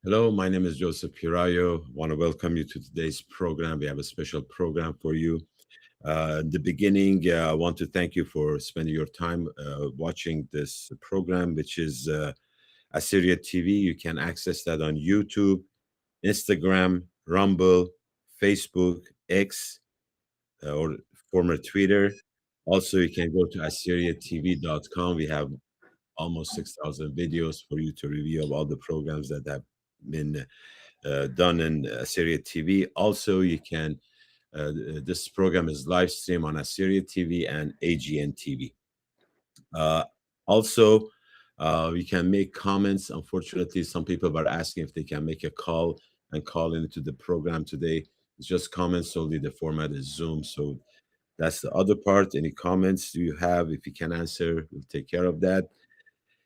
Hello, my name is Joseph Pirayo. Want to welcome you to today's program. We have a special program for you. In the beginning, I want to thank you for spending your time watching this program, which is Assyria TV. You can access that on YouTube, Instagram, Rumble, Facebook, X, or former Twitter. Also, you can go to AssyriaTV.com. We have almost 6,000 videos for you to review of all the programs that have been done in Assyria TV. Also, you can, this program is live stream on Assyria TV and AGN TV. Uh, also, you can make comments. Unfortunately, some people are asking if they can make a call and call into the program today. It's just comments solely. The format is Zoom. So that's the other part. Any comments you have, if you can answer, we'll take care of that.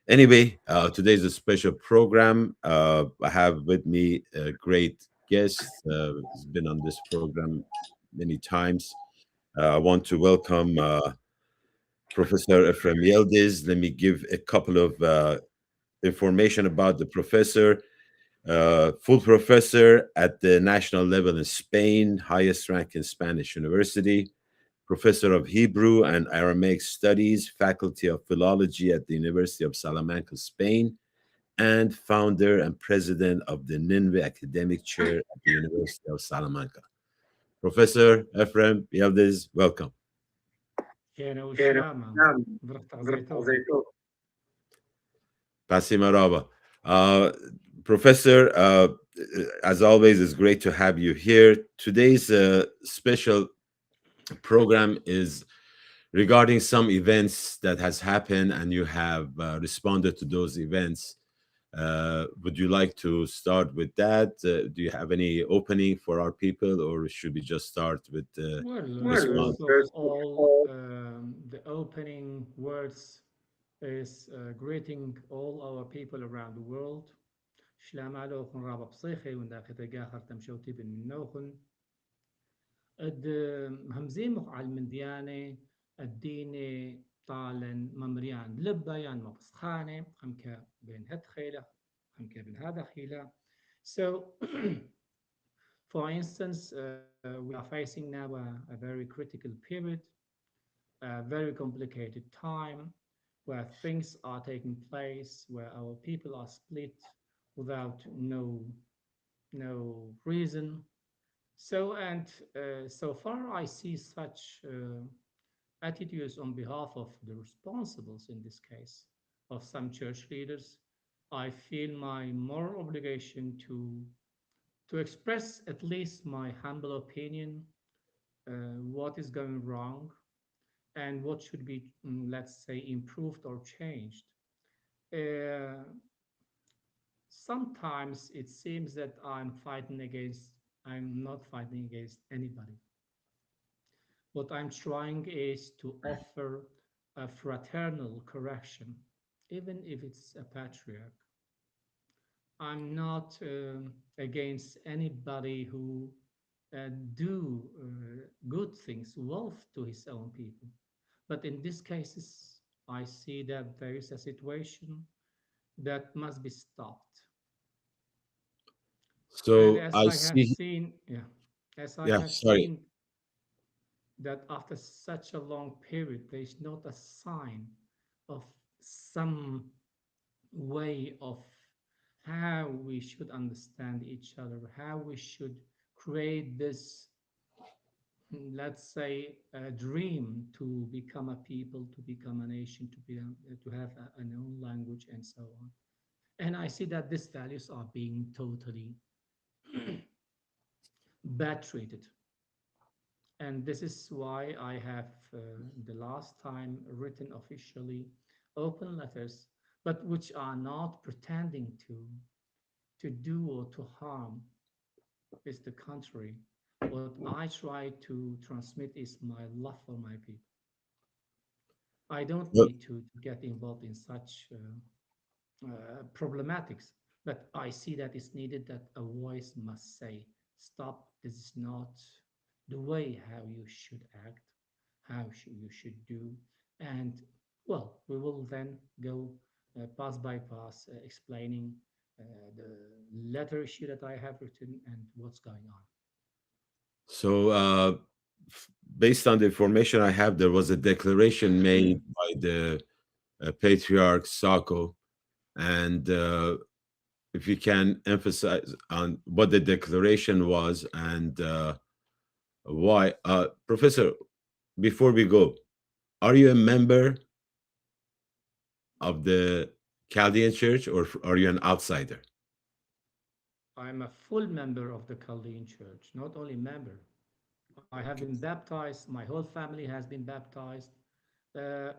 Anyway, today's a special program. I have with me a great guest. He's been on this program many times. I want to welcome Professor Efrem Yildiz. Let me give a couple of information about the professor. Full professor at the national level in Spain, highest rank in Spanish University, professor of Hebrew and Aramaic Studies, Faculty of Philology at the University of Salamanca, Spain, and founder and president of the Nineveh Academic Chair at the University of Salamanca. Professor Efrem Yildiz, welcome. كان والسلامة درفت غزيتو. Pasi Maraba. Uh, Professor, as always, it's great to have you here. Today's special program is regarding some events that has happened and you have responded to those events. Would you like to start with that? Do you have any opening for our people, or should we just start with Well, response? first of all, the opening words is greeting all our people around the world. شلام عليكم رابع بصيخي ونداك تجاهر تمشوتي بن منوخن اد همزين على المنديانة الديني طالن ممريان لبا يعني مبسخانة خمكة بين هاد خيلة خمكة بين هذا خيلة. So for instance, we are facing now a very critical period, a very complicated time where things are taking place, where our people are split without no reason. So far, I see such attitudes on behalf of the responsibles in this case, of some church leaders. I feel my moral obligation to express at least my humble opinion, what is going wrong and what should be, let's say, improved or changed. Uh, Sometimes it seems that I'm not fighting against anybody. What I'm trying is to offer a fraternal correction, even if it's a patriarch. I'm not against anybody who do good things, wealth to his own people. But in these cases, I see that there is a situation that must be stopped. And So as I I have see. seen, yeah, as I Yeah, have sorry. seen that after such a long period, there is not a sign of some way of how we should understand each other, how we should create this, let's say, a dream to become a people, to become a nation, to have an own language, and so on. And I see that these values are being totally bad treated. And this is why I have the last time written officially open letters, but which are not pretending to do or to harm. It's the contrary. What I try to transmit is my love for my people. I don't Well, need to get involved in such problematics, but I see that it's needed that a voice must say, stop, this is not the way how you should act, you should do. And well, we will then go pass by pass explaining the letter issue that I have written, and what's going on. So, based on the information I have, there was a declaration made by the Patriarch Sako, and if you can emphasize on what the declaration was and why. Professor, before we go, are you a member of the Chaldean Church, or are you an outsider? I'm a full member of the Chaldean Church, not only member. I have been baptized. My whole family has been baptized.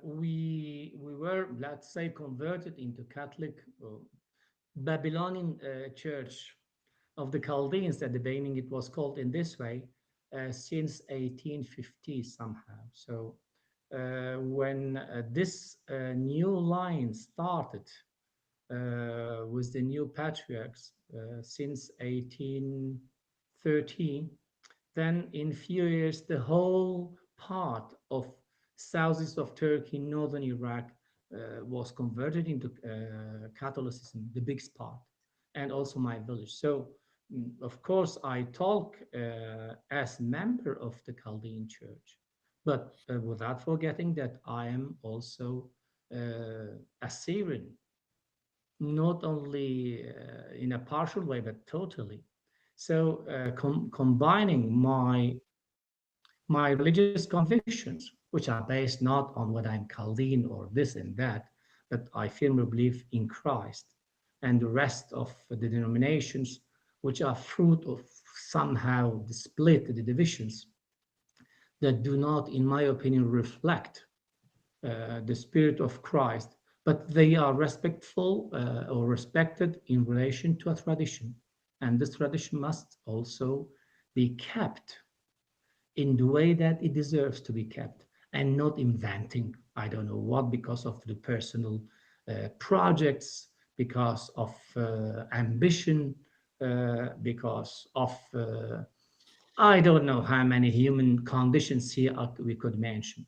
We were, let's say, converted into Catholic Babylonian church of the Chaldeans. At the beginning, it was called in this way since 1850 somehow. So when this new line started with the new patriarchs since 1813, then in few years the whole part of southeast of Turkey, northern Iraq was converted into Catholicism, the biggest part, and also my village. So of course I talk as member of the Chaldean Church, but without forgetting that I am also a Syrian, not only in a partial way, but totally. So combining my religious convictions, which are based not on what I'm Chaldean or this and that, but I firmly believe in Christ, and the rest of the denominations, which are fruit of somehow the split, the divisions that do not, in my opinion, reflect the spirit of Christ, but they are respectful or respected in relation to a tradition. And this tradition must also be kept in the way that it deserves to be kept, and not inventing, I don't know what, because of the personal projects, because of ambition, because of I don't know how many human conditions here we could mention.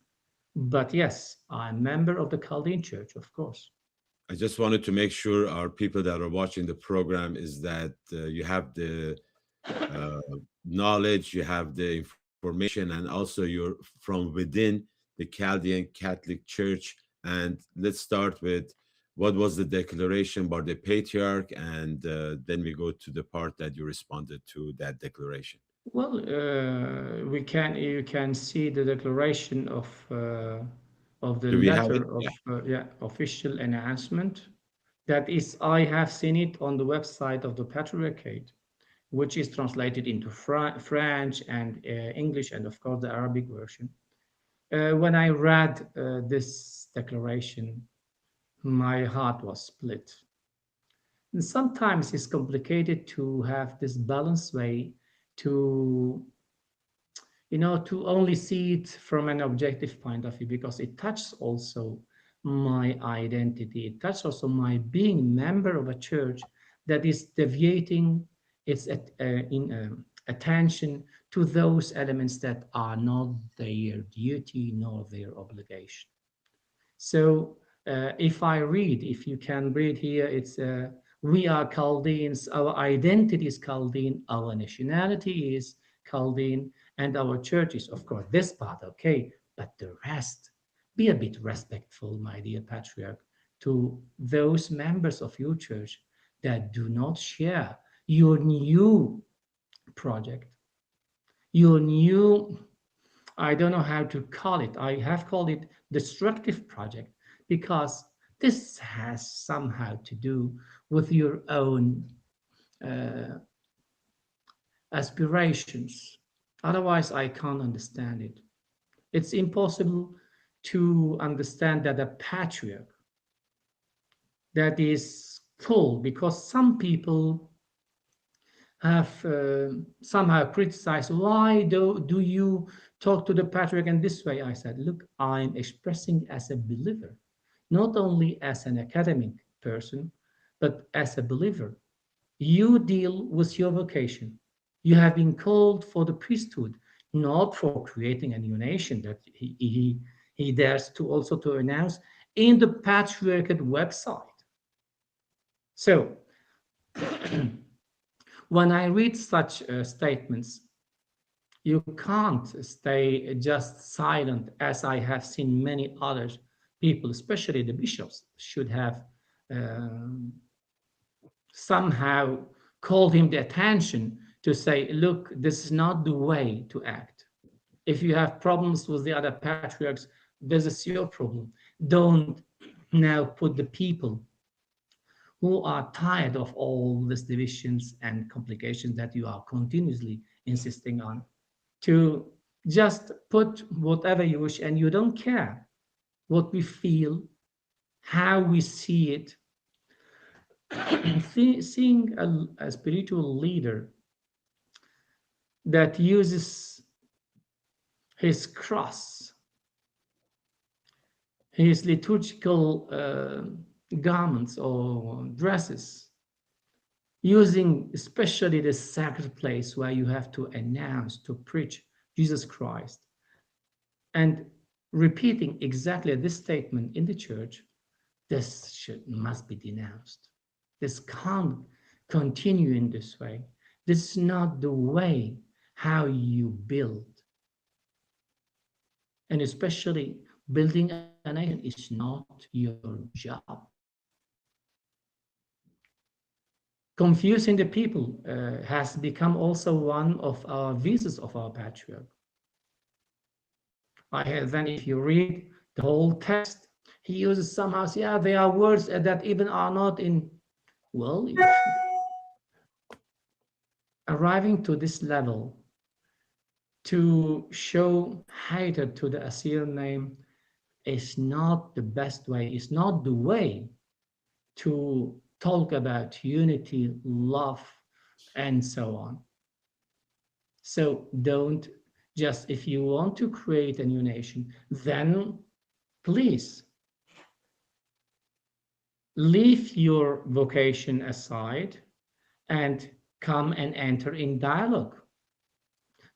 But yes, I'm a member of the Chaldean Church, of course. I just wanted to make sure our people that are watching the program is that you have the uh, knowledge, you have the information, and also you're from within the Chaldean Catholic Church. And let's start with what was the declaration by the patriarch, and then we go to the part that you responded to that declaration. Well, we can you can see the declaration of the Do we have it? letter of Yeah. yeah, official announcement. That is, I have seen it on the website of the Patriarchate, which is translated into French and English, and of course the Arabic version. When I read this declaration, my heart was split. And sometimes it's complicated to have this balanced way to to only see it from an objective point of view, because it touches also my identity. It touches also my being member of a church that is deviating its attention to those elements that are not their duty nor their obligation. So if I read, if you can read here, it's we are Chaldeans, our identity is Chaldean, our nationality is Chaldean, and our church is, of course, this part, okay, but the rest, be a bit respectful, my dear Patriarch, to those members of your church that do not share your new project, your new, I don't know how to call it. I have called it destructive project, because this has somehow to do with your own uh, aspirations. Otherwise, I can't understand it. It's impossible to understand that a patriarch that is full, because some people have somehow criticized, why do you talk to the patriarch in this way? I said, look, I'm expressing as a believer, not only as an academic person, but as a believer. You deal with your vocation. You have been called for the priesthood, not for creating a new nation that he dares to also to announce in the patriarchate website. So When I read such statements, you can't stay just silent, as I have seen many others people, especially the bishops, should have um, somehow called him the attention to say, look, this is not the way to act. If you have problems with the other patriarchs, this is your problem. Don't now put the people who are tired of all these divisions and complications that you are continuously insisting on to just put whatever you wish, and you don't care what we feel, how we see it. Seeing a spiritual leader that uses his cross, his liturgical garments or dresses, using especially the sacred place where you have to announce, to preach Jesus Christ, and repeating exactly this statement in the church, must be denounced. This can't continue in this way. This is not the way how you build. And especially building a nation is not your job. Confusing the people has become also one of our visas of our patriarch. Then if you read the whole text, he uses somehow, yeah, there are words that even are not in, well, arriving to this level to show hatred to the Assyrian name is not the best way, it's not the way to talk about unity, love, and so on. So don't just, if you want to create a new nation, then please leave your vocation aside and come and enter in dialogue.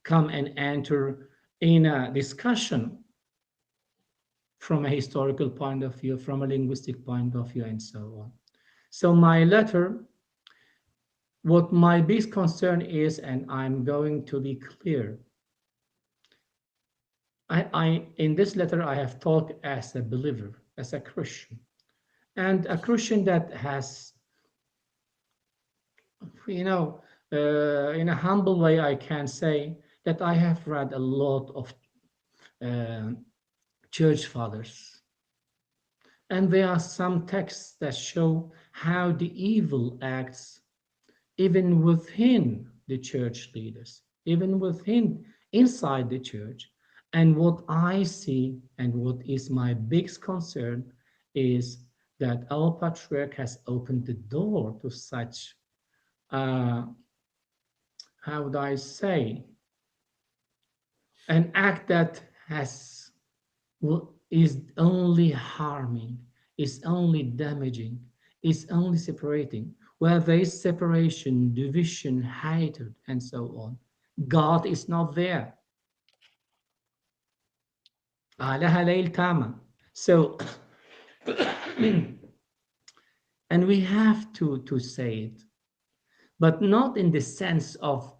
Come and enter in a discussion from a historical point of view, from a linguistic point of view, and so on. So my letter, what my big concern is, and I'm going to be clear, in this letter, I have talked as a believer, as a Christian, and a Christian that has, in a humble way, I can say that I have read a lot of uh, church fathers. And there are some texts that show how the evil acts even within the church leaders, even inside the church. And what I see and what is my biggest concern is that our patriarch has opened the door to such, how would I say, an act that is only harming, is only damaging, is only separating. Where there is separation, division, hatred, and so on, God is not there. So, and we have to say it, but not in the sense of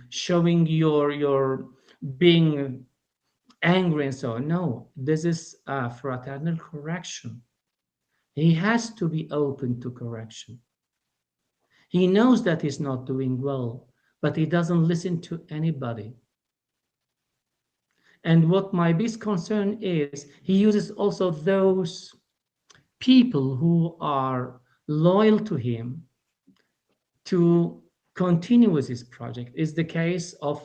showing your being angry and so on. No, this is a fraternal correction. He has to be open to correction. He knows that he's not doing well, but he doesn't listen to anybody. And what my biggest concern is, he uses also those people who are loyal to him to continue with his project. Is the case of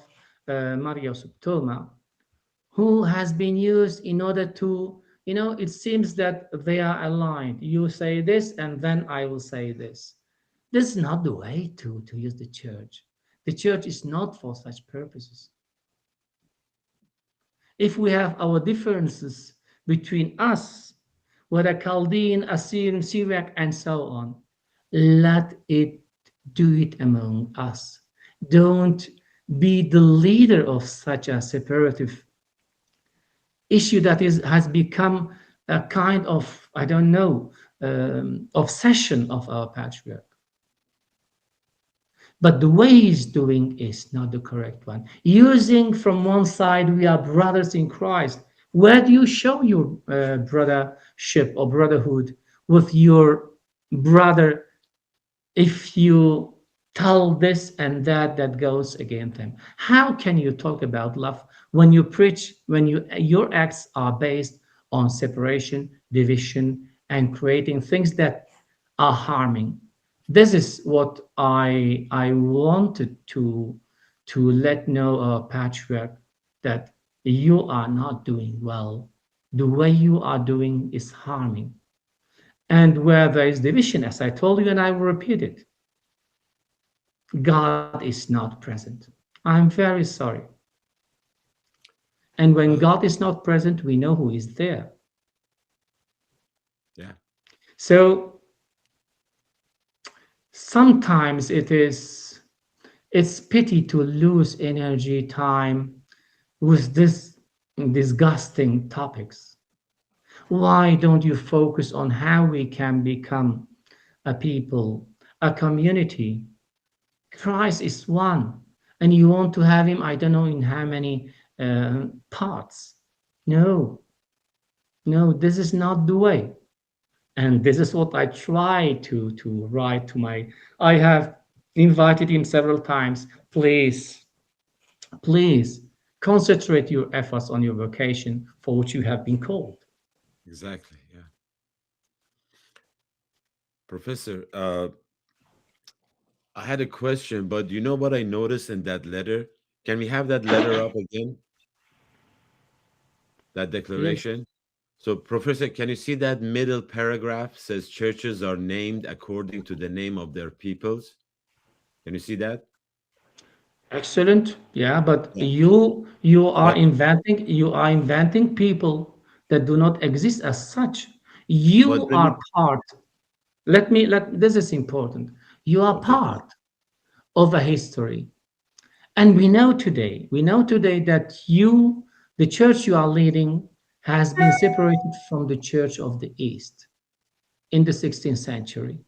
Mario Subtoma, who has been used in order to, it seems that they are aligned. You say this, and then I will say this. This is not the way to use the church. The church is not for such purposes. If we have our differences between us, whether Chaldean, Assyrian, Syriac, and so on, let it do it among us. Don't be the leader of such a separative issue that has become a kind of, I don't know, obsession of our patriarch. But the way he's doing is not the correct one. Using from one side, we are brothers in Christ. Where do you show your brothership or brotherhood with your brother if you tell this and that goes against them? How can you talk about love when you preach, when your acts are based on separation, division, and creating things that are harming? This is what I wanted to let know our patriarch, that you are not doing well. The way you are doing is harming. And where there is division, as I told you, and I will repeat it, God is not present. I'm very sorry. And when Well, God is not present, we know who is there. yeah. So sometimes it's pity to lose energy, time with this disgusting topics. Why don't you focus on how we can become a people, a community? Christ is one, and you want to have him, I don't know in how many parts. No, no, this is not the way. And this is what I try to write to my. I have invited him several times. Please, please concentrate your efforts on your vocation for which you have been called. Exactly. Yeah. Professor, I had a question, but you know what I noticed in that letter? Can we have that letter up again? That Yes, declaration? So, Professor, can you see that middle paragraph says churches are named according to the name of their peoples? Can you see that? excellent. Yeah, but Yeah. you are But inventing people that do not exist as such. You when are part. Let this is important. You are okay, part of a history. And we know today that the church you are leading, has been separated from the church of the East in the 16th century.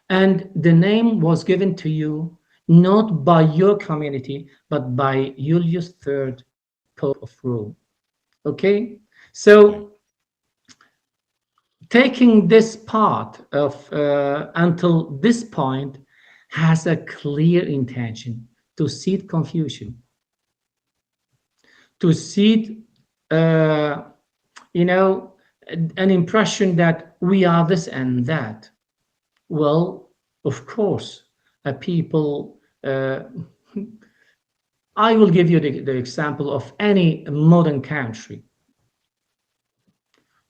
And the name was given to you not by your community, but by Julius III, Pope of Rome. Okay? okay, So, taking this part of until this point has a clear intention to seed confusion, to seed, uh, you know, an impression that we are this and that. Well, of course, people. I will give you the example of any modern country.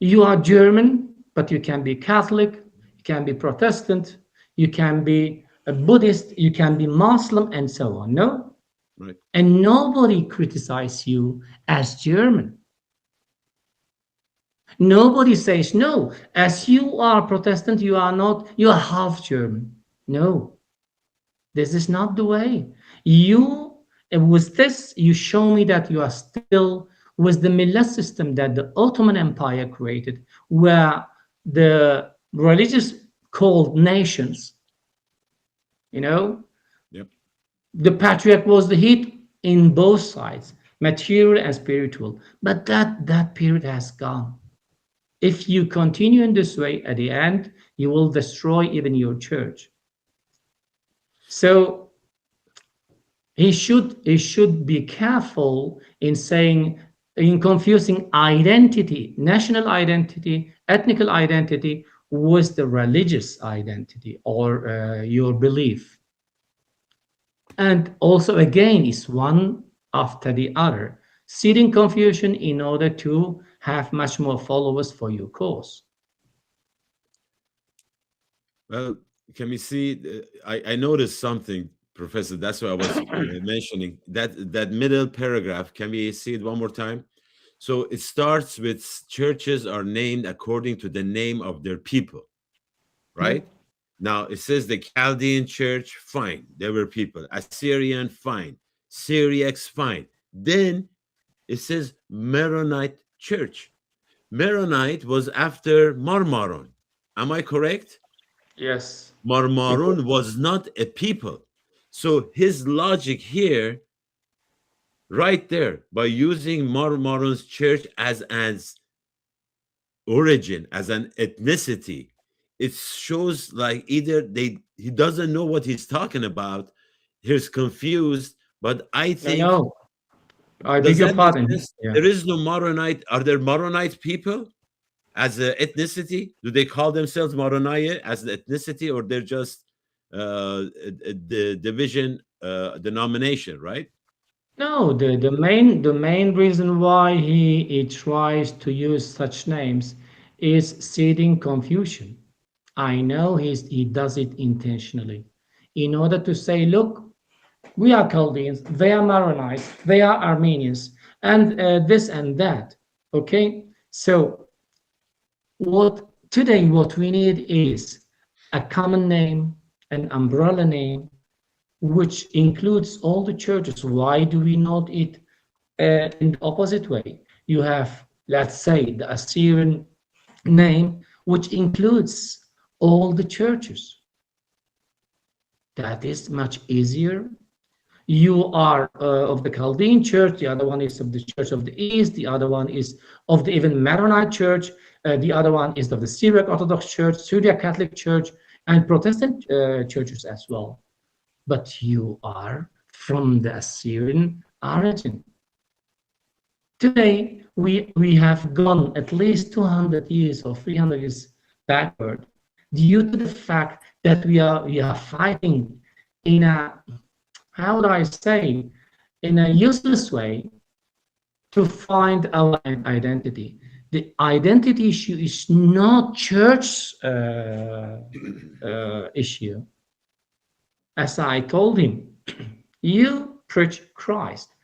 You are German, but you can be Catholic, you can be Protestant, you can be a Buddhist, you can be Muslim, and so on. No? right. And nobody criticizes you as German. Nobody says, no, as you are Protestant, you are not, you are half German. No, this is not the way. You, with this, you show me that you are still with the Millet system that the Ottoman Empire created, where the religious called nations, you know, Yep. the patriarch was the head in both sides, material and spiritual. But that period has gone. If you continue in this way, at the end, you will destroy even your church. So he should be careful in saying, in confusing identity, national identity, ethnical identity with the religious identity or your belief. And also again is one after the other, seeding confusion in order to have much more followers for your cause. Well, can we see? I noticed something, Professor. That's what I was mentioning. That middle paragraph. Can we see it one more time? So it starts with churches are named according to the name of their people, right? Yep. Now it says the Chaldean church, fine, there were people. Assyrian, fine. Syriacs, fine. Then it says Maronite church. Maronite was after Marmaron. Am I correct? Yes. It, Marmaron was not a people. So his logic here, right there, by using Marmaron's church as an origin, as an ethnicity, it shows like either he doesn't know what he's talking about, he's confused. But I No, think, no, I beg does your that make pardon. sense? Yeah. There is no Maronite. Are there Maronite people as an ethnicity? Do they call themselves Maronite as an ethnicity, or they're just the division denomination, right? No, the main reason why he tries to use such names is seeding confusion. I know he does it intentionally in order to say, look, we are Chaldeans, they are Maronites, they are Armenians, and this and that. Okay, so what we need is a common name, an umbrella name, which includes all the churches. Why do we not it in the opposite way? You have, let's say, the Assyrian name, which includes all the churches. That is much easier. You are of the Chaldean church, the other one is of the Church of the East, the other one is of the even Maronite church, the other one is of the Syriac Orthodox Church, Syriac Catholic Church, and Protestant churches as well. But you are from the Assyrian origin. Today, we have gone at least 200 years or 300 years backward due to the fact that we are fighting in a, how do I say, in a useless way to find our identity. The identity issue is not church issue. As I told him, you preach Christ.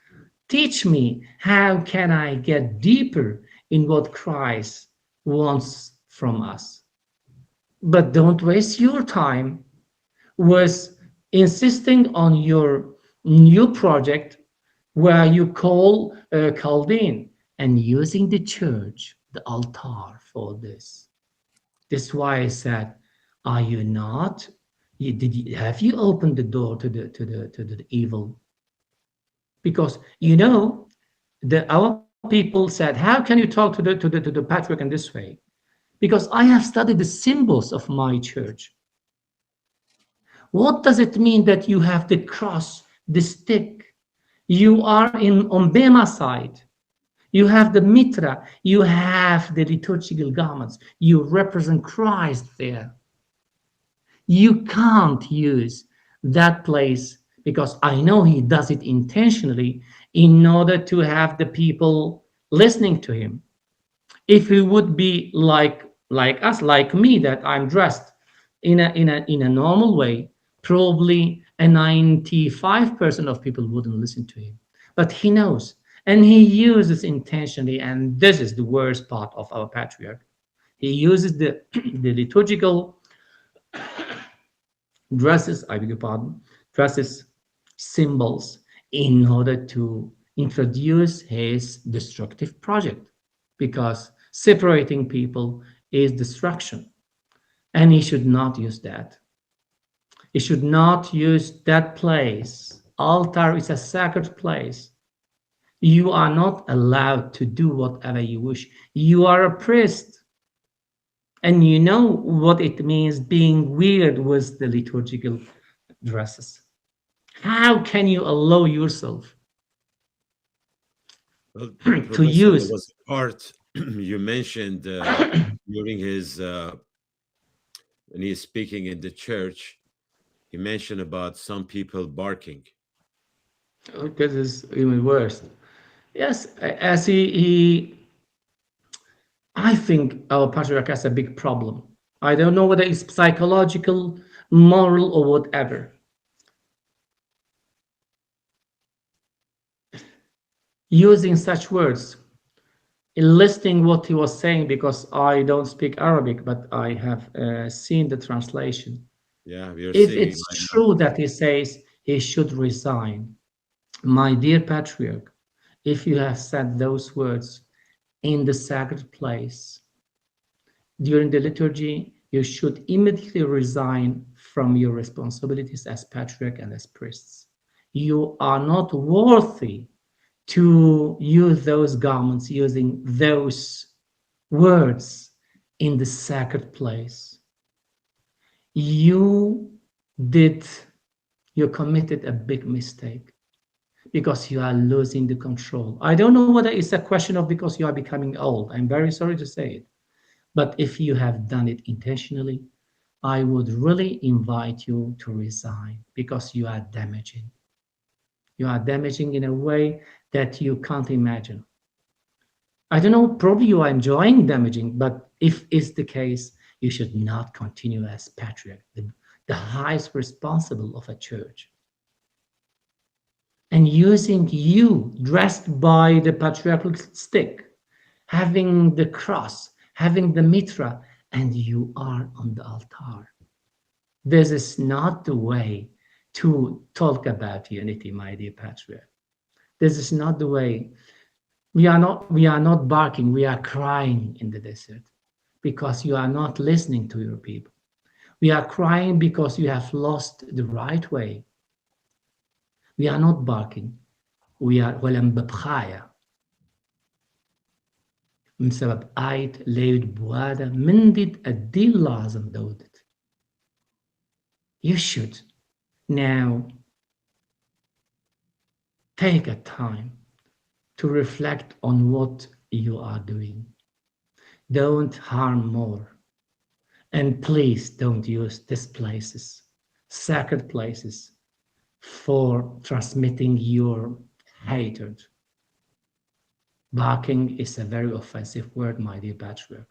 Teach me how can I get deeper in what Christ wants from us. But don't waste your time with insisting on your new project where you call Chaldean and using the church, the altar for this. This is why I said, are you not? Have you opened the door to the evil? Because our people said, how can you talk to the patriarch in this way? Because I have studied the symbols of my church. What does it mean that you have the cross, the stick? You are on Bema side. You have the mitra. You have the liturgical garments. You represent Christ there. You can't use that place because I know he does it intentionally in order to have the people listening to him. If he would be like us, like me, that I'm dressed in a normal way, probably a 95% of people wouldn't listen to him. But he knows, and he uses intentionally, and this is the worst part of our patriarch. He uses the the liturgical dresses, I beg your pardon, dresses, symbols in order to introduce his destructive project, because separating people is destruction, and he should not use that. He should not use that place. Altar is a sacred place. You are not allowed to do whatever you wish. You are a priest, and you know what it means being weird with the liturgical dresses. How can you allow yourself Well, to Professor, there use? was a part you mentioned during his when he's speaking in the church. He mentioned about some people barking. This is even worse. Yes, as he I think our patriarch has a big problem. I don't know whether it's psychological, moral, or whatever. Using such words, listing what he was saying, because I don't speak Arabic, but I have seen the translation. Yeah, we are If seeing it it's right now. true that he says he should resign, my dear patriarch, if you have said those words in the sacred place during the liturgy, you should immediately resign from your responsibilities as patriarch and as priests. You are not worthy to use those garments, using those words in the sacred place. You did, you committed a big mistake because you are losing the control. I don't know whether it's a question of because you are becoming old. I'm very sorry to say it. But if you have done it intentionally, I would really invite you to resign because you are damaging. You are damaging in a way that you can't imagine. I don't know, probably you are enjoying damaging, but if it's the case, you should not continue as patriarch, the highest responsible of a church. And using you dressed by the patriarchal stick, having the cross, having the mitra, and you are on the altar. This is not the way to talk about unity, my dear patriarch. This is not the way. We are not barking, we are crying in the desert because you are not listening to your people. We are crying because you have lost the right way. We are not barking. We are ولم ببخايا من سبب آية ليد بوادة مندد الدين لازم دودت. You should now take a time to reflect on what you are doing. Don't harm more. And please don't use these places, sacred places, for transmitting your hatred. Barking is a very offensive word, my dear patriarch.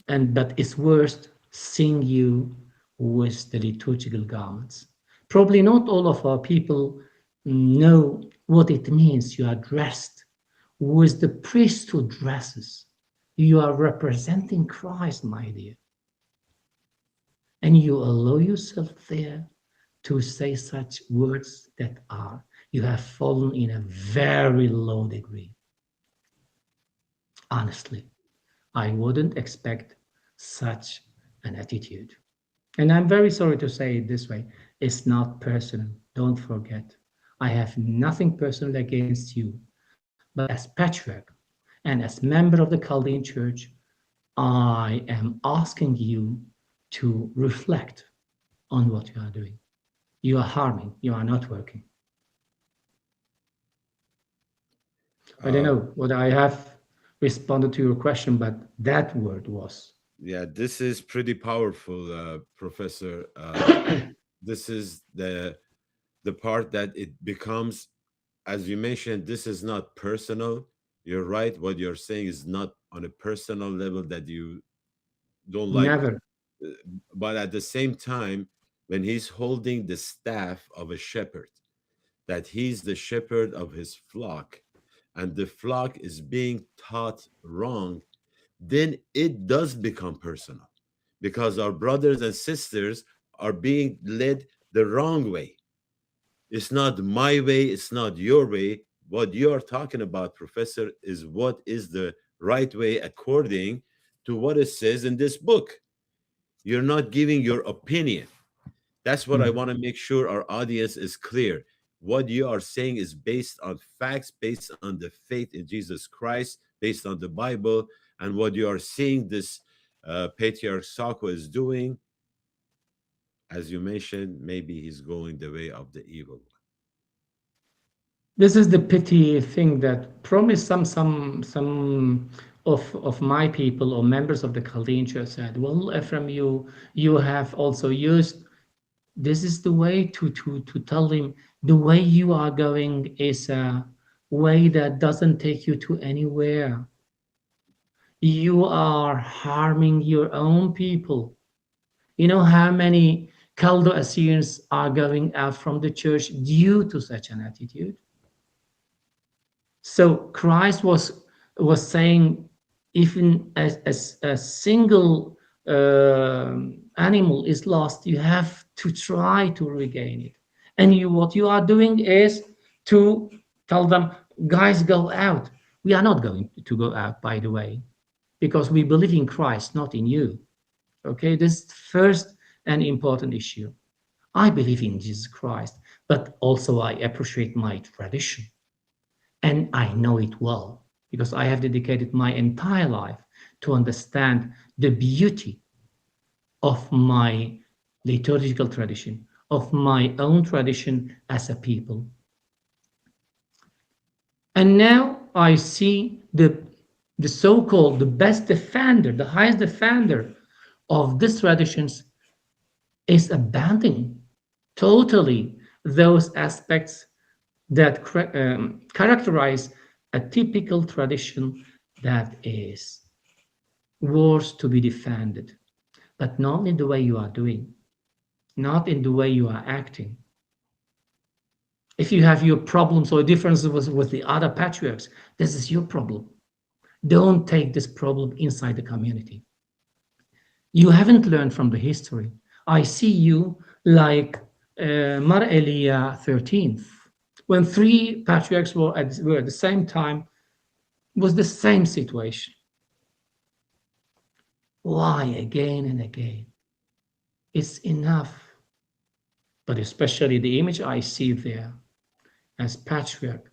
But it's worse seeing you with the liturgical garments. Probably not all of our people know what it means. You are dressed with the priesthood dresses. You are representing Christ, my dear. And you allow yourself there to say such words that are, you have fallen in a very low degree. Honestly, I wouldn't expect such an attitude. And I'm very sorry to say it this way. It's not personal. Don't forget. I have nothing personal against you. But as patriarch and as member of the Chaldean Church, I am asking you to reflect on what you are doing. You are harming. You are not working. I don't know whether I have responded to your question, but that word was. Yeah, this is pretty powerful, Professor. This is the part that it becomes, as you mentioned, this is not personal. You're right. What you're saying is not on a personal level that you don't like. Never. uh, But at the same time, when he's holding the staff of a shepherd, that he's the shepherd of his flock, and the flock is being taught wrong, then it does become personal because our brothers and sisters are being led the wrong way. It's not my way, it's not your way. What you are talking about, Professor, is what is the right way according to what it says in this book. You're not giving your opinion. That's what I Mm. want to make sure our audience is clear. What you are saying is based on facts, based on the faith in Jesus Christ, based on the Bible, and what you are seeing this Patriarch Sako is doing, as you mentioned, maybe he's going the way of the evil one. This is the pity thing that probably some of my people or members of the Chaldean Church said, well, Ephraim, you have also used, this is the way to tell him the way you are going is a way that doesn't take you to anywhere. You are harming your own people. You know how many Chaldo Assyrians are going out from the church due to such an attitude? So Christ was saying, even as a single animal is lost, you have to try to regain it. And what you are doing is to tell them, guys, go out. We are not going to go out, by the way, because we believe in Christ, not in you. Okay, this is first and important issue. I believe in Jesus Christ, but also I appreciate my tradition. And I know it well because I have dedicated my entire life to understand the beauty of my liturgical tradition, of my own tradition as a people. And now I see the so-called the best defender, the highest defender of these traditions is abandoning totally those aspects that characterize a typical tradition that is worth to be defended, but not in the way you are doing, not in the way you are acting. If you have your problems or differences with the other patriarchs, this is your problem. Don't take this problem inside the community. You haven't learned from the history. I see you like Mar Elia 13th, when three patriarchs were at the same time, was the same situation. Why again and again? It's enough. But especially the image I see there as patriarch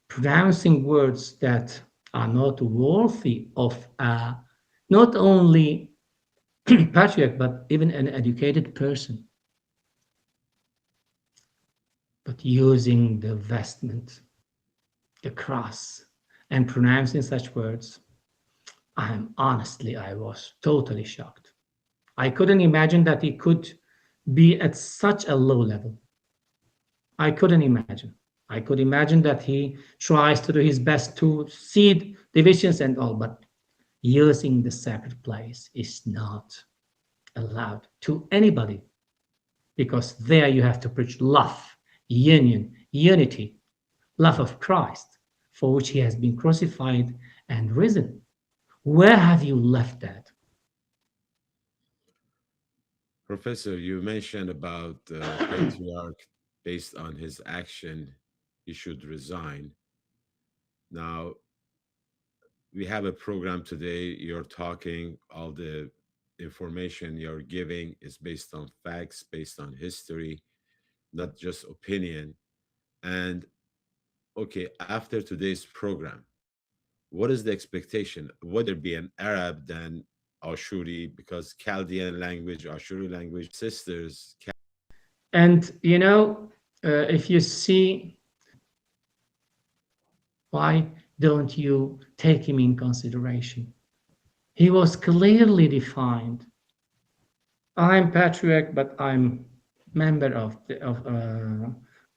pronouncing words that are not worthy of not only patriarch but even an educated person, but using the vestment, the cross, and pronouncing such words. I was totally shocked. I couldn't imagine that he could be at such a low level. I couldn't imagine. I could imagine that he tries to do his best to see divisions and all, but using the sacred place is not allowed to anybody because there you have to preach love, union, unity, love of Christ, for which he has been crucified and risen. Where have you left that? Professor, you mentioned about patriarch based on his action, he should resign. Now, we have a program today. You're talking, all the information you're giving is based on facts, based on history, not just opinion. And okay, after today's program, what is the expectation? Would there be an Arab than Ashuri? Because Chaldean language, Ashuri language, sisters. And if you see, why don't you take him in consideration? He was clearly defined. I'm patriarch, but I'm member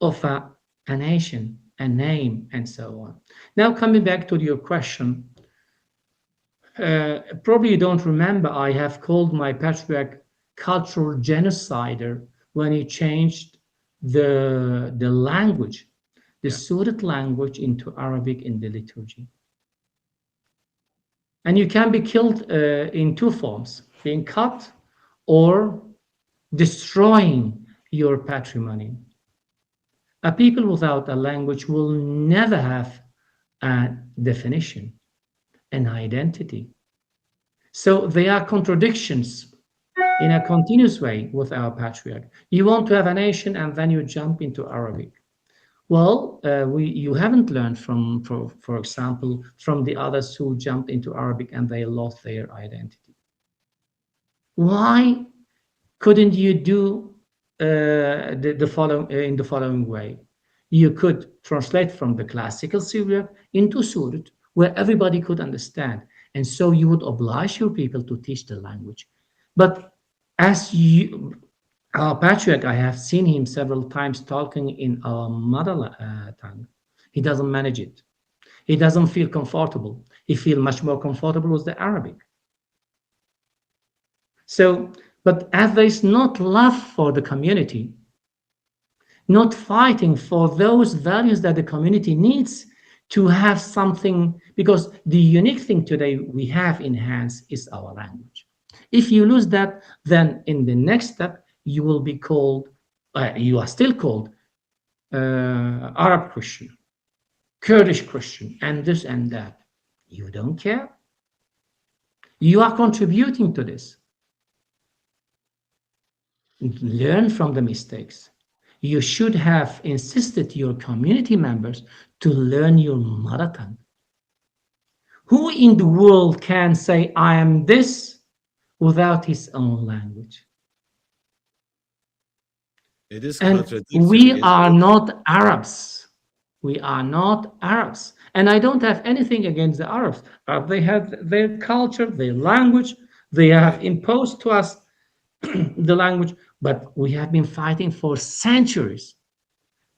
of a nation, a name, and so on. Now, coming back to your question, probably you don't remember, I have called my patriarch cultural genocider when he changed the language, the Yeah. Surat language into Arabic in the liturgy. And you can be killed in two forms, being cut or destroying your patrimony. A people without a language will never have a definition, an identity. So they are contradictions in a continuous way with our patriarch. You want to have a nation and then you jump into Arabic. Well, you haven't learned from, for example, from the others who jumped into Arabic and they lost their identity. Why couldn't you do in the following way? You could translate from the classical Syriac into Surat, where everybody could understand, and so you would oblige your people to teach the language. But as you, our patriarch, I have seen him several times talking in our mother tongue. He doesn't manage it. He doesn't feel comfortable. He feels much more comfortable with the Arabic. So, but as there is not love for the community, not fighting for those values that the community needs to have something, because the unique thing today we have in hands is our language. If you lose that, then in the next step, you will be called, you are still called Arab Christian, Kurdish Christian, and this and that. You don't care. You are contributing to this. learn from the mistakes. You should have insisted your community members to learn your mother tongue. Who in the world can say, I am this without his own language? It is And contradictory, we isn't are it? not Arabs. We are not Arabs. And I don't have anything against the Arabs. They have their culture, their language. They have Right. imposed to us the language, but we have been fighting for centuries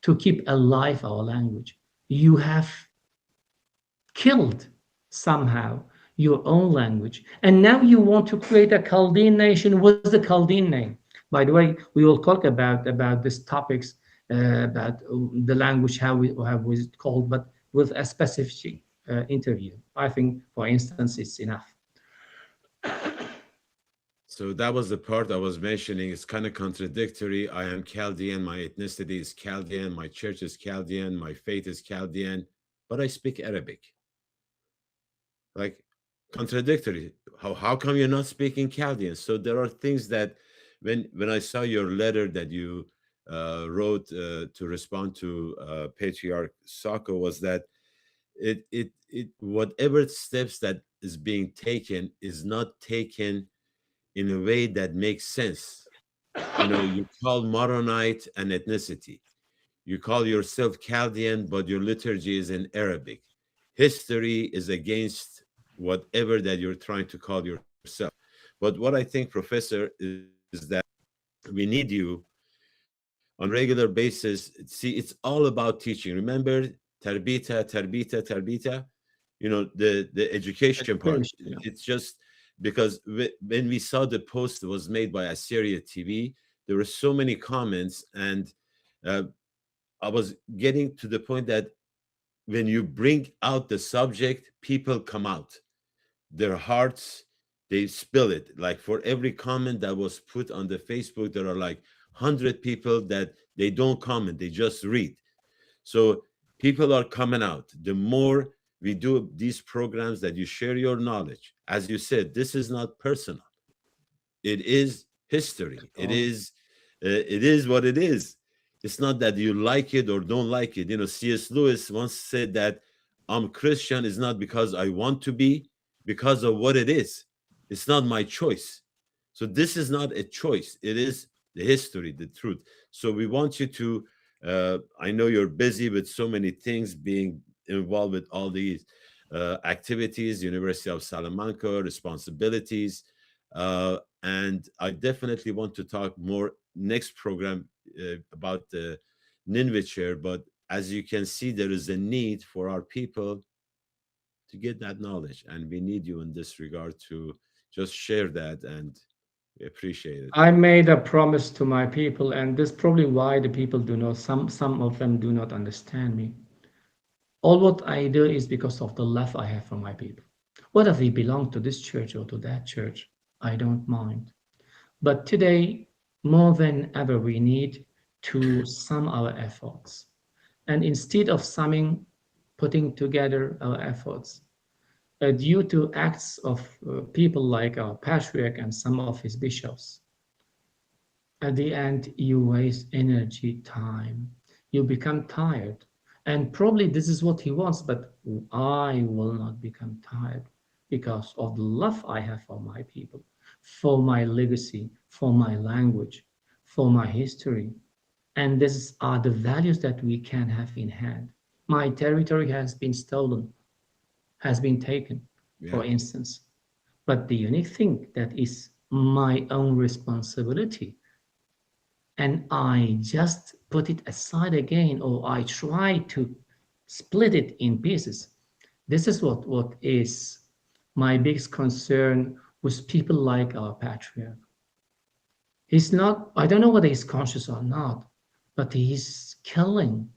to keep alive our language. You have killed somehow your own language. And now you want to create a Chaldean nation. What's the Chaldean name? By the way, we will talk about these topics, about the language, how is it called, but with a specific interview. I think, for instance, it's enough. So that was the part I was mentioning. It's kind of contradictory. I am Chaldean. My ethnicity is Chaldean. My church is Chaldean. My faith is Chaldean. But I speak Arabic. Like contradictory. How come you're not speaking Chaldean? So there are things that when I saw your letter that you wrote to respond to Patriarch Sako was that it whatever steps that is being taken is not taken in a way that makes sense. You know, you call Maronite an ethnicity. You call yourself Chaldean, but your liturgy is in Arabic. History is against whatever that you're trying to call yourself. But what I think, Professor, is that we need you on regular basis. See, it's all about teaching. Remember, tarbita, tarbita, tarbita. You know, the education part. Education, yeah. It's just because when we saw the post that was made by Assyria TV, there were so many comments, and uh, I was getting to the point that when you bring out the subject, people come out. Their hearts, they spill it. Like for every comment that was put on the Facebook, there are like 100 people that they don't comment, they just read. So people are coming out. The more we do these programs that you share your knowledge, as you said, this is not personal. It is history. Oh, It is what it is. It's not that you like it or don't like it. You know, C.S. Lewis once said that I'm Christian is not because I want to be, because of what it is. It's not my choice. So this is not a choice. It is the history, the truth. So we want you to I know you're busy with so many things, being involved with all these activities, University of Salamanca, responsibilities. And I definitely want to talk more next program about the Nineveh. But as you can see, there is a need for our people to get that knowledge, and we need you in this regard to just share that, and we appreciate it. I made a promise to my people, and this is probably why the people do not, some of them do not understand me. All what I do is because of the love I have for my people. Whether they belong to this church or to that church, I don't mind. But today, more than ever, we need to sum our efforts. And instead of summing, putting together our efforts, due to acts of people like our patriarch and some of his bishops, at the end, you waste energy, time. You become tired. And probably this is what he wants, but I will not become tired because of the love I have for my people, for my legacy, for my language, for my history. And these are the values that we can have in hand. My territory has been stolen, has been taken, Yeah, for instance. But the unique thing that is my own responsibility, and I just put it aside again, or I try to split it in pieces. This is what is my biggest concern with people like our patriarch. He's not, I don't know whether he's conscious or not, but he's killing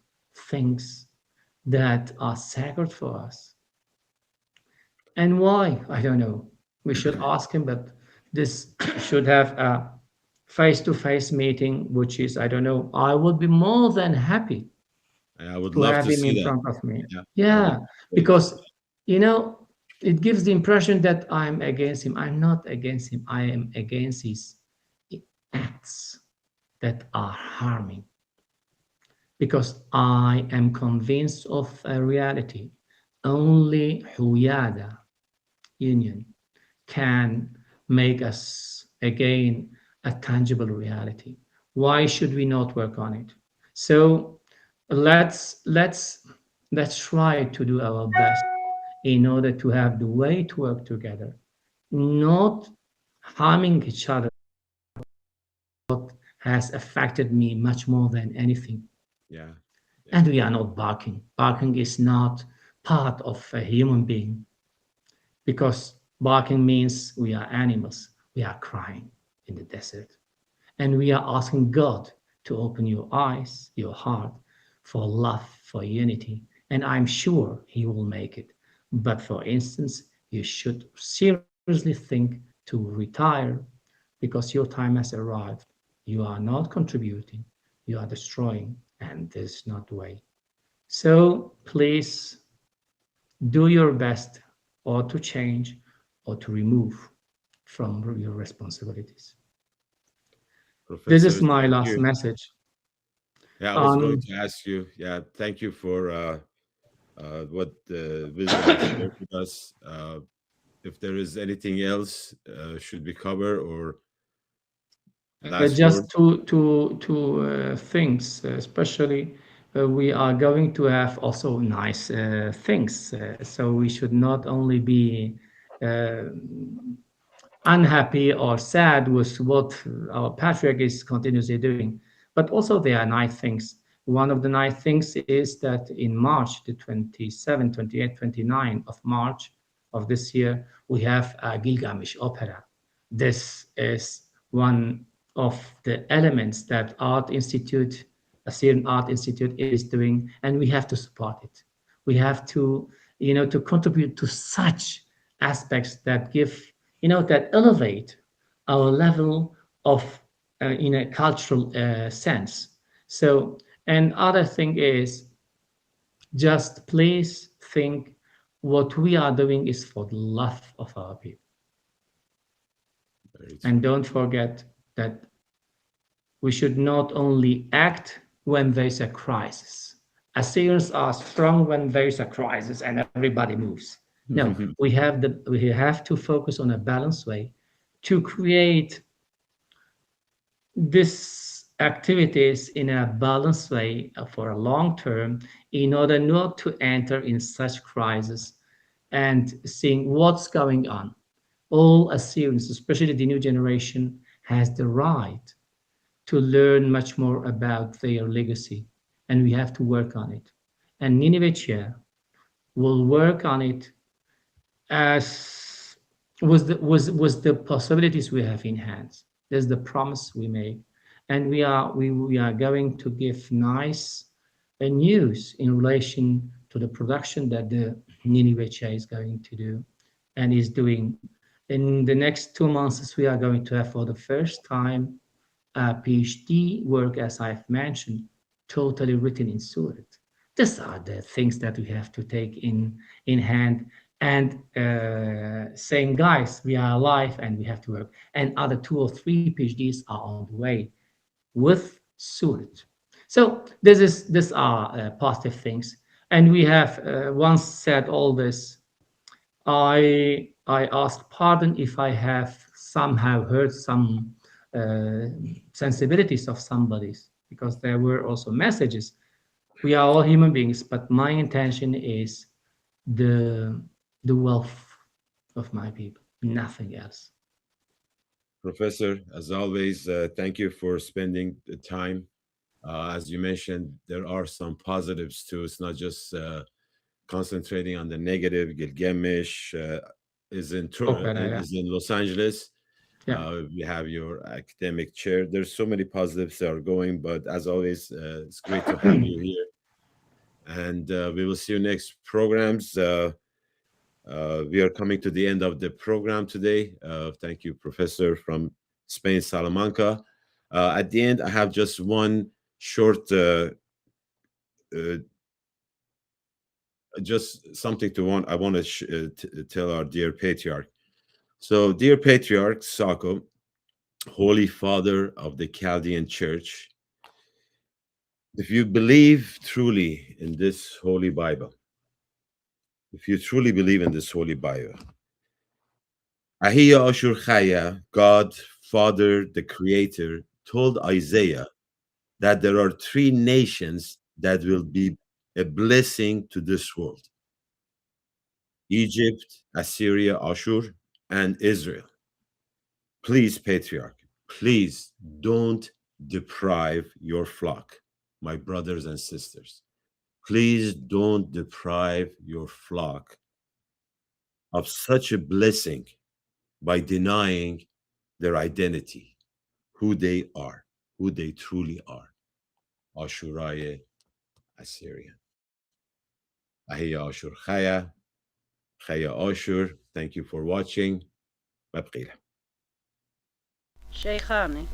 things that are sacred for us. And why? I don't know. We should ask him, but this should have a face to face meeting, which is, I don't know, I would be more than happy I would to love have to him see in that. front of me. Yeah, that would Yeah, be great. because, you know, it gives the impression that I'm against him. I'm not against him, I am against his acts. that are harming. Because I am convinced of a reality. Only Huyada union can make us again a tangible reality. Why should we not work on it? So let's try to do our best in order to have the way to work together, not harming each other has affected me much more than anything. Yeah. Yeah. And we are not barking. Barking is not part of a human being because barking means we are animals. We are crying in the desert. And we are asking God to open your eyes, your heart for love, for unity. And I'm sure He will make it. But for instance, you should seriously think to retire because your time has arrived. You are not contributing, you are destroying, and this is not the way. So please do your best or to change or to remove from your responsibilities. This is Professor, my thank last you. message. Yeah, I was going Um, to ask you. Yeah, thank you for what wisdom you shared with us. If there is anything else should be covered or last just word. two things, especially we are going to have also nice things. So we should not only be uh, unhappy or sad with what our patriarch is continuously doing, but also there are nice things. One of the nice things is that in March, the 27, 28, 29 of March of this year, we have a Gilgamesh opera. This is one of the elements that Art Institute, Assyrian Art Institute is doing, and we have to support it. We have to, to contribute to such aspects that give, that elevate our level of, in a cultural sense. So, and other thing is just please think what we are doing is for the love of our people. Very And true. don't forget that we should not only act when there's a crisis. Assyrians are strong when there's a crisis and everybody moves. No, we have to focus on a balanced way to create this activities in a balanced way for a long term in order not to enter in such crisis and seeing what's going on. All Assyrians, especially the new generation, has the right to learn much more about their legacy, and we have to work on it. And Nineveh will work on it as was the possibilities we have in hands. There's the promise we make, and we are going to give nice news in relation to the production that the Nineveh is going to do and is doing. In the next 2 months, we are going to have for the first time a PhD work, as I've mentioned, totally written in Surat. These are the things that we have to take in hand and saying, guys, we are alive and we have to work. And other 2 or 3 PhDs are on the way with Surat. So these are positive things. And we have once said all this. I ask pardon if I have somehow hurt some uh, sensibilities of somebody's because there were also messages. We are all human beings, but my intention is the the wealth of my people, nothing else. Professor, as always, thank you for spending the time. As you mentioned, there are some positives too. It's not just concentrating on the negative. Gilgamesh Opera, yeah, is in Los Angeles. yeah. We have your academic chair. There's so many positives that are going, but as always, it's great to have you here. And we will see you next programs. We are coming to the end of the program today. Thank you, Professor from Spain, Salamanca. At the end, I have just one short, uh, just something to want. I want to tell our dear patriarch. So, dear Patriarch Sako, Holy Father of the Chaldean Church, if you believe truly in this Holy Bible, if you truly believe in this Holy Bible, Ahiya Ashur Chaya, God, Father, the Creator, told Isaiah that there are three nations that will be a blessing to this world: Egypt, Assyria, Ashur, and Israel. Please, Patriarch, please don't deprive your flock, my brothers and sisters. Please don't deprive your flock of such a blessing by denying their identity, who they are, who they truly are. Ashuraye, Assyrian. Ahiya Ashur Chaya, Chaya Ashur. Thank you for watching. Babqila. شيخاني